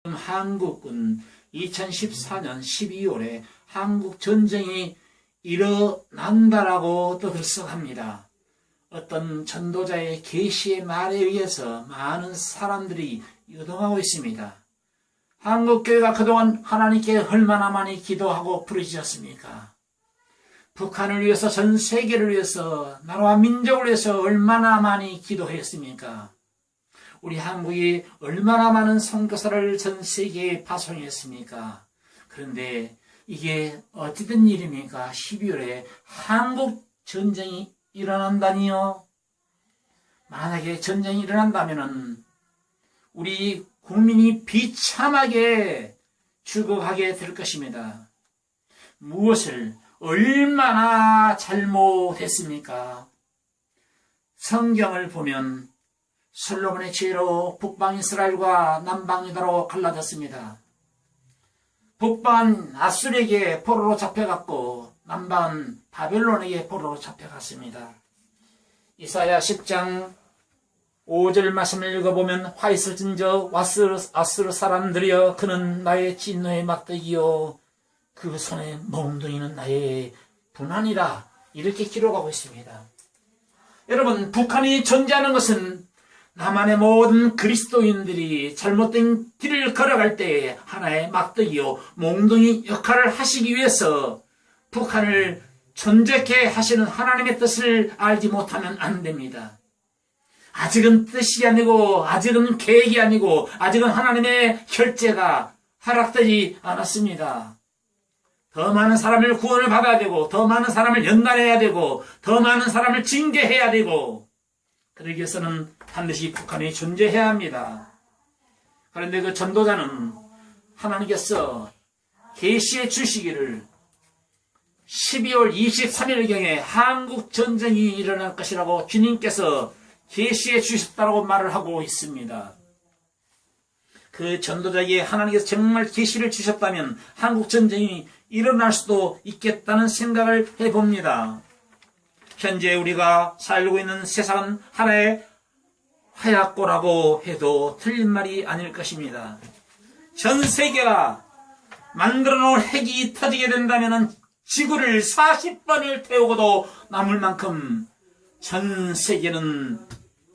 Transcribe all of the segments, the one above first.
한국은 2014년 12월에 한국 전쟁이 일어난다라고 떠들썩합니다. 어떤 전도자의 계시의 말에 의해서 많은 사람들이 유동하고 있습니다. 한국교회가 그동안 하나님께 얼마나 많이 기도하고 부르짖었습니까? 북한을 위해서, 전 세계를 위해서, 나라와 민족을 위해서 얼마나 많이 기도했습니까? 우리 한국이 얼마나 많은 선교사를 전 세계에 파송했습니까? 그런데 이게 어찌된 일입니까? 12월에 한국 전쟁이 일어난다니요? 만약에 전쟁이 일어난다면 우리 국민이 비참하게 죽어가게 될 것입니다. 무엇을 얼마나 잘못했습니까? 성경을 보면 솔로몬의 죄로 북방 이스라엘과 남방 유다로 갈라졌습니다. 북방은 아수르에게 포로로 잡혀갔고 남방은 바벨론에게 포로로 잡혀갔습니다. 이사야 10장 5절 말씀을 읽어보면 화 있을진저 아수르 사람들이여 그는 나의 진노의 막대기요 그 손의 몽둥이는 나의 분한이라 이렇게 기록하고 있습니다. 여러분, 북한이 존재하는 것은 남한의 모든 그리스도인들이 잘못된 길을 걸어갈 때 하나의 막대기요 몽둥이 역할을 하시기 위해서 북한을 존재케 하시는 하나님의 뜻을 알지 못하면 안 됩니다. 아직은 뜻이 아니고 아직은 계획이 아니고 아직은 하나님의 결제가 허락되지 않았습니다. 더 많은 사람을 구원을 받아야 되고 더 많은 사람을 연단해야 되고 더 많은 사람을 징계해야 되고 그러기 위해서는 반드시 북한이 존재해야 합니다. 그런데 그 전도자는 하나님께서 계시해 주시기를 12월 23일경에 한국 전쟁이 일어날 것이라고 주님께서 계시해 주셨다고 말을 하고 있습니다. 그 전도자에게 하나님께서 정말 계시를 주셨다면 한국 전쟁이 일어날 수도 있겠다는 생각을 해봅니다. 현재 우리가 살고 있는 세상은 하나의 화약고라고 해도 틀린 말이 아닐 것입니다. 전 세계가 만들어 놓은 핵이 터지게 된다면 지구를 40번을 태우고도 남을 만큼 전 세계는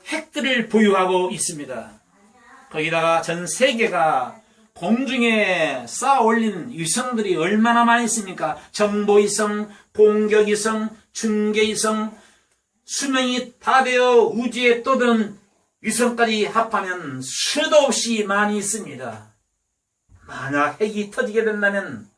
핵들을 보유하고 있습니다. 거기다가 전 세계가 공중에 쌓아 올린 위성들이 얼마나 많이 있습니까? 정보위성, 공격위성, 중계위성, 수명이 다 되어 우주에 떠드는 위성까지 합하면 수도 없이 많이 있습니다. 만약 핵이 터지게 된다면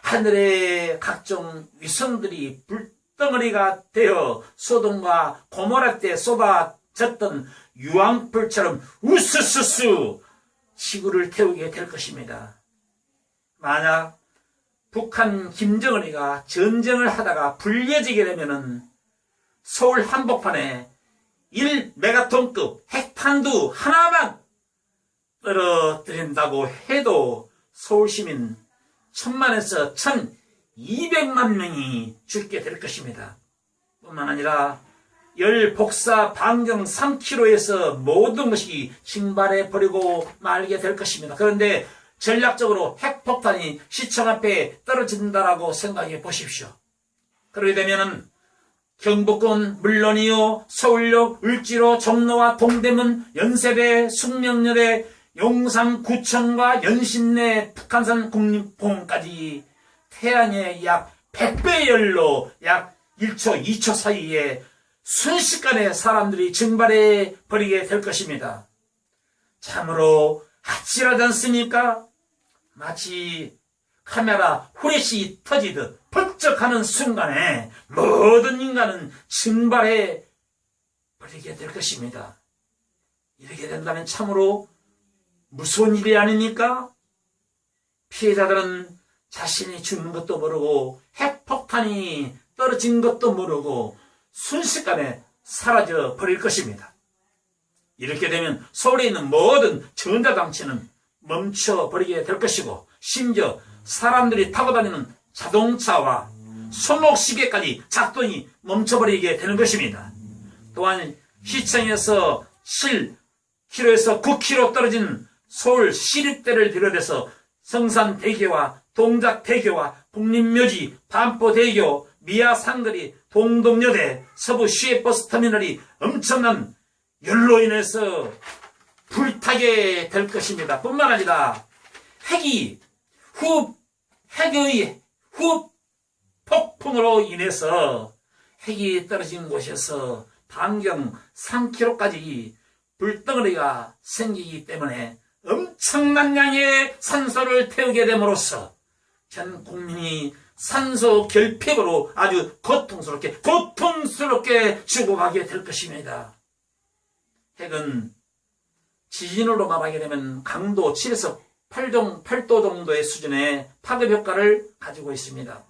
하늘의 각종 위성들이 불덩어리가 되어 소돔과 고모라 때 쏟아졌던 유황불처럼 우스스스 지구를 태우게 될 것입니다. 만약 북한 김정은이가 전쟁을 하다가 불리해지게 되면은 서울 한복판에 1메가톤급 핵탄두 하나만 떨어뜨린다고 해도 서울 시민 1000만에서 1200만 명이 죽게 될 것입니다. 뿐만 아니라 열 복사 반경 3km에서 모든 것이 증발해 버리고 말게 될 것입니다. 그런데 전략적으로 핵폭탄이 시청 앞에 떨어진다라고 생각해 보십시오. 그러게 되면은 경북권 물론이요, 서울역, 을지로, 종로와 동대문, 연세대, 숙명여대, 용산구청과 연신내, 북한산 국립공원까지 태양의 약 100배 열로 약 1초, 2초 사이에 순식간에 사람들이 증발해 버리게 될 것입니다. 참으로 아찔하지 않습니까? 마치 카메라 후레쉬 터지듯 번쩍하는 순간에 모든 인간은 증발해 버리게 될 것입니다. 이렇게 된다면 참으로 무서운 일이 아닙니까? 피해자들은 자신이 죽는 것도 모르고 핵폭탄이 떨어진 것도 모르고 순식간에 사라져 버릴 것입니다. 이렇게 되면 서울에 있는 모든 전자장치는 멈춰버리게 될 것이고 심지어 사람들이 타고 다니는 자동차와 손목시계까지 작동이 멈춰버리게 되는 것입니다. 또한 시청에서 7km에서 9km 떨어진 서울 시립대를 비롯해서 성산대교와 동작대교와 국립묘지, 반포대교, 미아상거리, 동덕여대, 서부시외버스터미널이 엄청난 열로 인해서 불타게 될 것입니다. 뿐만 아니라 핵의 후 폭풍으로 인해서 핵이 떨어진 곳에서 반경 3km까지 불덩어리가 생기기 때문에 엄청난 양의 산소를 태우게 됨으로써 전 국민이 산소 결핍으로 아주 고통스럽게 죽어가게 될 것입니다. 핵은 지진으로 말하게 되면 강도 7에서 8도 정도의 수준의 파급 효과를 가지고 있습니다.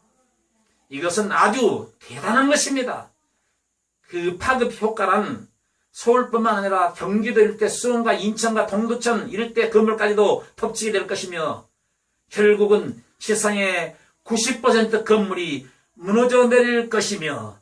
이것은 아주 대단한 것입니다. 그 파급 효과란 서울뿐만 아니라 경기도 일대, 수원과 인천과 동두천 일대 건물까지도 덮치게 될 것이며 결국은 세상의 90% 건물이 무너져 내릴 것이며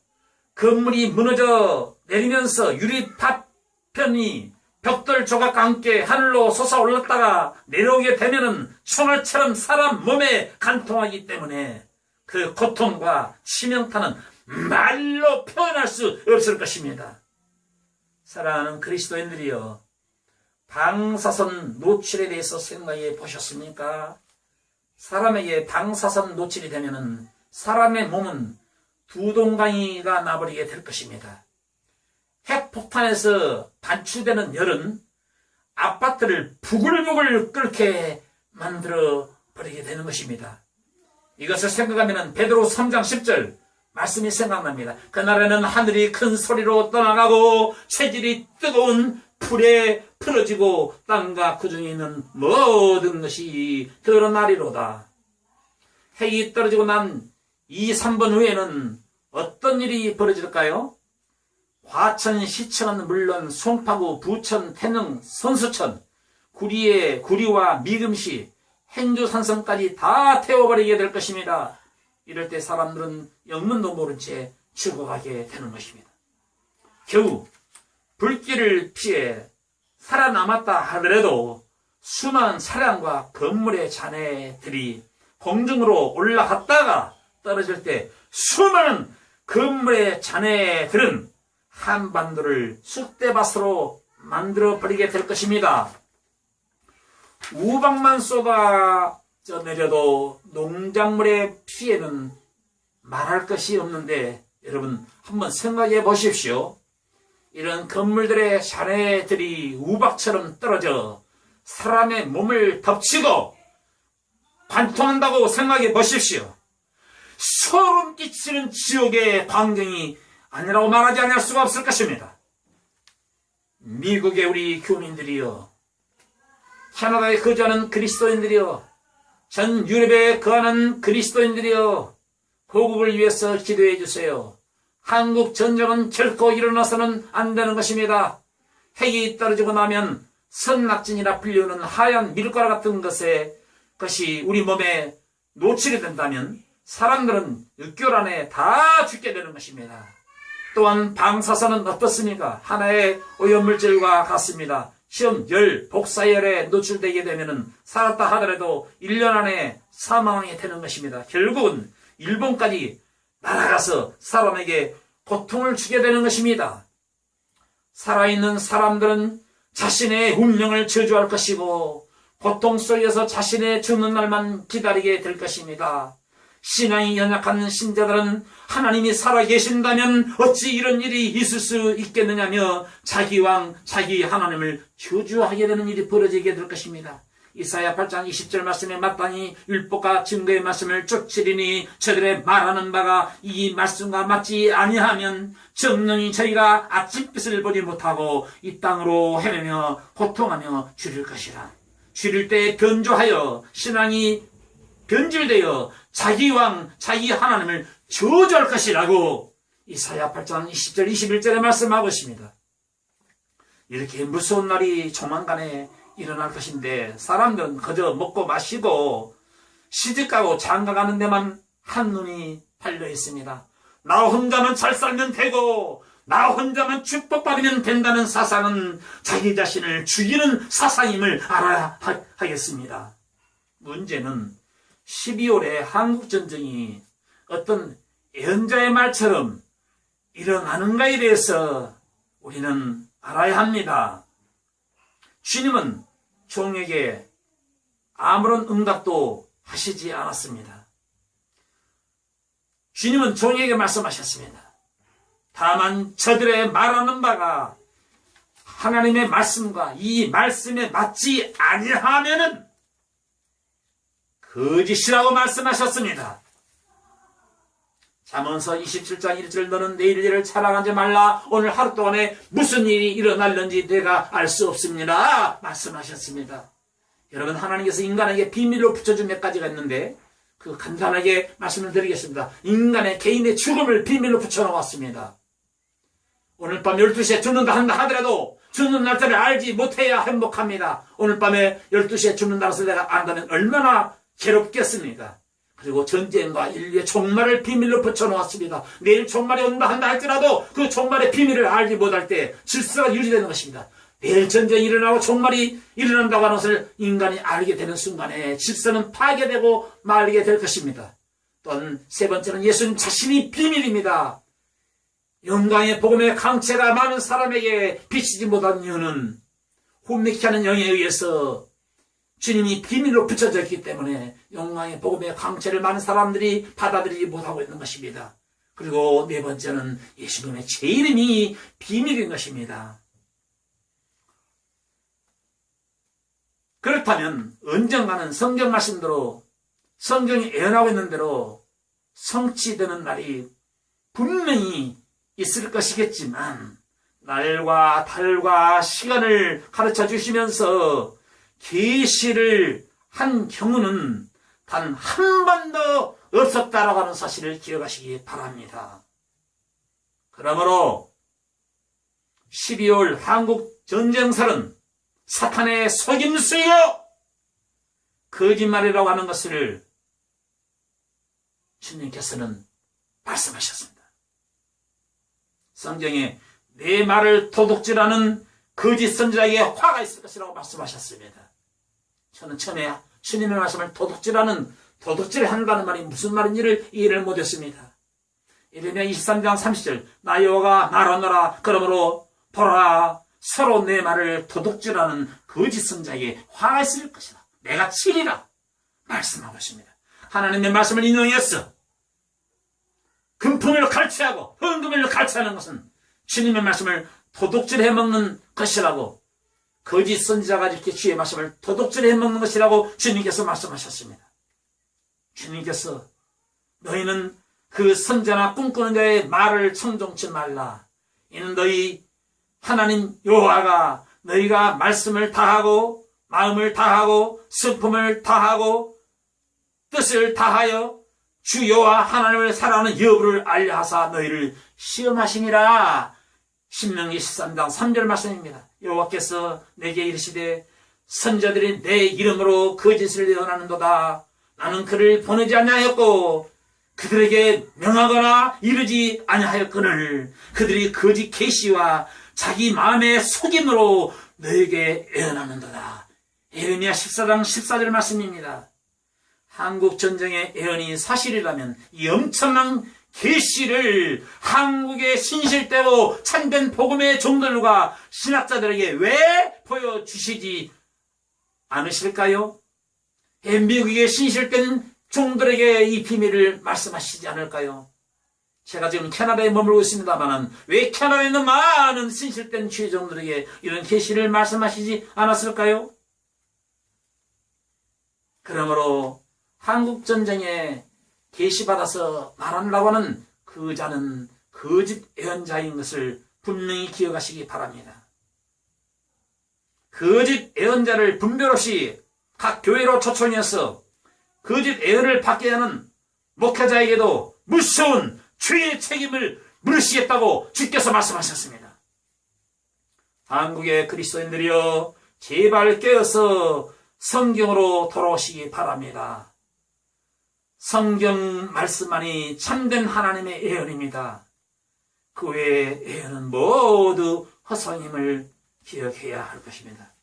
건물이 무너져 내리면서 유리 파편이 벽돌 조각과 함께 하늘로 솟아올랐다가 내려오게 되면은 총알처럼 사람 몸에 관통하기 때문에 그 고통과 치명타는 말로 표현할 수 없을 것입니다. 사랑하는 그리스도인들이여, 방사선 노출에 대해서 생각해 보셨습니까? 사람에게 방사선 노출이 되면은 사람의 몸은 두 동강이가 나버리게 될 것입니다. 핵폭탄에서 반출되는 열은 아파트를 부글부글 끓게 만들어 버리게 되는 것입니다. 이것을 생각하면 베드로 3장 10절 말씀이 생각납니다. 그날에는 하늘이 큰 소리로 떠나가고 체질이 뜨거운 불에 풀어지고 땅과 그 중에 있는 모든 것이 드러나리로다. 핵이 떨어지고 난 2, 3분 후에는 어떤 일이 벌어질까요? 과천 시청은 물론 송파구, 부천, 태릉, 선수천, 구리와 미금시, 행주산성까지 다 태워버리게 될 것입니다. 이럴 때 사람들은 영문도 모른 채 죽어가게 되는 것입니다. 겨우 불길을 피해 살아남았다 하더라도 수많은 차량과 건물의 잔해들이 공중으로 올라갔다가 떨어질 때 수많은 건물의 잔해들은 한반도를 쑥대밭으로 만들어버리게 될 것입니다. 우박만 쏟아져 내려도 농작물의 피해는 말할 것이 없는데 여러분 한번 생각해 보십시오. 이런 건물들의 잔해들이 우박처럼 떨어져 사람의 몸을 덮치고 관통한다고 생각해 보십시오. 소름 끼치는 지옥의 광경이 아니라고 말하지 않을 수가 없을 것입니다. 미국의 우리 교민들이여, 캐나다에 거주하는 그리스도인들이여, 전 유럽에 거하는 그리스도인들이여, 고국을 위해서 기도해 주세요. 한국 전쟁은 결코 일어나서는 안 되는 것입니다. 핵이 떨어지고 나면 선낙진이라 불리우는 하얀 밀가루 같은 것이 우리 몸에 노출이 된다면 사람들은 6개월 안에 다 죽게 되는 것입니다. 또한 방사선은 어떻습니까? 하나의 오염물질과 같습니다. 시험, 열, 복사열에 노출되게 되면 살았다 하더라도 1년 안에 사망이 되는 것입니다. 결국은 일본까지 날아가서 사람에게 고통을 주게 되는 것입니다. 살아있는 사람들은 자신의 운명을 저주할 것이고 고통 속에서 자신의 죽는 날만 기다리게 될 것입니다. 신앙이 연약한 신자들은 하나님이 살아계신다면 어찌 이런 일이 있을 수 있겠느냐며 자기 왕, 자기 하나님을 저주하게 되는 일이 벌어지게 될 것입니다. 이사야 8장 20절 말씀에 마땅히 율법과 증거의 말씀을 쫓으리니 저들의 말하는 바가 이 말씀과 맞지 아니하면 정령이 저희가 아침빛을 보지 못하고 이 땅으로 헤매며 고통하며 줄일 것이라. 줄일 때 변조하여 신앙이 변질되어 자기 왕, 자기 하나님을 저주할 것이라고 이사야 8장 20절 21절에 말씀하고 있습니다. 이렇게 무서운 날이 조만간에 일어날 것인데 사람들은 그저 먹고 마시고 시집가고 장가가는 데만 한눈이 팔려 있습니다. 나 혼자만 잘 살면 되고 나 혼자만 축복받으면 된다는 사상은 자기 자신을 죽이는 사상임을 알아야 하겠습니다. 문제는 12월에 한국전쟁이 어떤 예언자의 말처럼 일어나는가에 대해서 우리는 알아야 합니다. 주님은 종에게 아무런 응답도 하시지 않았습니다. 주님은 종에게 말씀하셨습니다. 다만 저들의 말하는 바가 하나님의 말씀과 이 말씀에 맞지 아니하면은 거짓이라고 말씀하셨습니다. 잠언서 27장 1절 너는 내일 일을 자랑하지 말라. 오늘 하루 동안에 무슨 일이 일어날는지 내가 알 수 없습니다. 말씀하셨습니다. 여러분, 하나님께서 인간에게 비밀로 붙여준 몇 가지가 있는데 그 간단하게 말씀을 드리겠습니다. 인간의 개인의 죽음을 비밀로 붙여놓았습니다. 오늘 밤 12시에 죽는다 한다 하더라도 죽는 날짜를 알지 못해야 행복합니다. 오늘 밤에 12시에 죽는다는 것을 내가 안다면 얼마나 괴롭겠습니까? 그리고 전쟁과 인류의 종말을 비밀로 붙여놓았습니다. 내일 종말이 온다 한다 할지라도 그 종말의 비밀을 알지 못할 때 질서가 유지되는 것입니다. 내일 전쟁이 일어나고 종말이 일어난다고 하는 것을 인간이 알게 되는 순간에 질서는 파괴되고 말게 될 것입니다. 또한 세 번째는 예수님 자신이 비밀입니다. 영광의 복음의 강체가 많은 사람에게 비치지 못한 이유는 혼미케 하는 영에 의해서 주님이 비밀로 붙여져 있기 때문에 영광의 복음의 강체를 많은 사람들이 받아들이지 못하고 있는 것입니다. 그리고 네 번째는 예수님의 제 이름이 비밀인 것입니다. 그렇다면 언젠가는 성경 말씀대로 성경이 예언하고 있는 대로 성취되는 날이 분명히 있을 것이겠지만 날과 달과 시간을 가르쳐 주시면서 계시를 한 경우는 단 한 번도 없었다라고 하는 사실을 기억하시기 바랍니다. 그러므로 12월 한국 전쟁설은 사탄의 속임수요 거짓말이라고 하는 것을 주님께서는 말씀하셨습니다. 성경에 내 말을 도둑질하는 거짓 선지자에게 화가 있을 것이라고 말씀하셨습니다. 저는 처음에 주님의 말씀을 도둑질을 한다는 말이 무슨 말인지를 이해를 못했습니다. 예레미야 23장 30절 나 여호와가 말하노라 그러므로 보라 서로 내 말을 도둑질하는 거짓 선지자에게 화가 있을 것이다. 내가 치리라 말씀하고 있습니다. 하나님의 말씀을 인용해서 금품을 갈취하고 헌금을 갈취하는 것은 주님의 말씀을 도둑질해 먹는 것이라고 거짓 선지자가 이렇게 주의 말씀을 도둑질해 먹는 것이라고 주님께서 말씀하셨습니다. 주님께서 너희는 그 선지자나 꿈꾸는 자의 말을 청종치 말라. 이는 너희 하나님 여호와가 너희가 말씀을 다하고 마음을 다하고 슬픔을 다하고 뜻을 다하여 주 여호와 하나님을 사랑하는 여부를 알려 하사 너희를 시험하시니라. 신명기 13장 3절 말씀입니다. 여호와께서 내게 이르시되 선지자들이 내 이름으로 거짓을 예언하는도다. 나는 그를 보내지 아니하였고 그들에게 명하거나 이르지 아니하였거늘 그들이 거짓 계시와 자기 마음의 속임으로 너에게 예언하는도다. 예레미야 14장 14절 말씀입니다. 한국 전쟁의 예언이 사실이라면 이 엄청난 계시를 한국의 신실대로 참된 복음의 종들과 신학자들에게 왜 보여주시지 않으실까요? 미국의 신실된 종들에게 이 비밀을 말씀하시지 않을까요? 제가 지금 캐나다에 머물고 있습니다만 왜 캐나다에 있는 많은 신실된 주의 종들에게 이런 계시를 말씀하시지 않았을까요? 그러므로 한국전쟁에 계시받아서 말하려고 하는 그 자는 거짓 예언자인 것을 분명히 기억하시기 바랍니다. 거짓 예언자를 분별 없이 각 교회로 초청해서 거짓 예언을 받게 하는 목회자에게도 무서운 죄의 책임을 물으시겠다고 주께서 말씀하셨습니다. 한국의 그리스도인들이여 제발 깨어서 성경으로 돌아오시기 바랍니다. 성경 말씀만이 참된 하나님의 예언입니다. 그 외의 애는 모두 허상임을 기억해야 할 것입니다.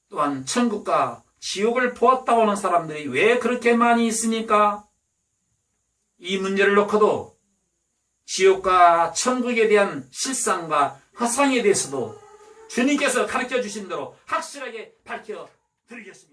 또한 천국과 지옥을 보았다고 하는 사람들이 왜 그렇게 많이 있습니까? 이 문제를 놓고도 지옥과 천국에 대한 실상과 허상에 대해서도 주님께서 가르쳐 주신 대로 확실하게 밝혀 드리겠습니다.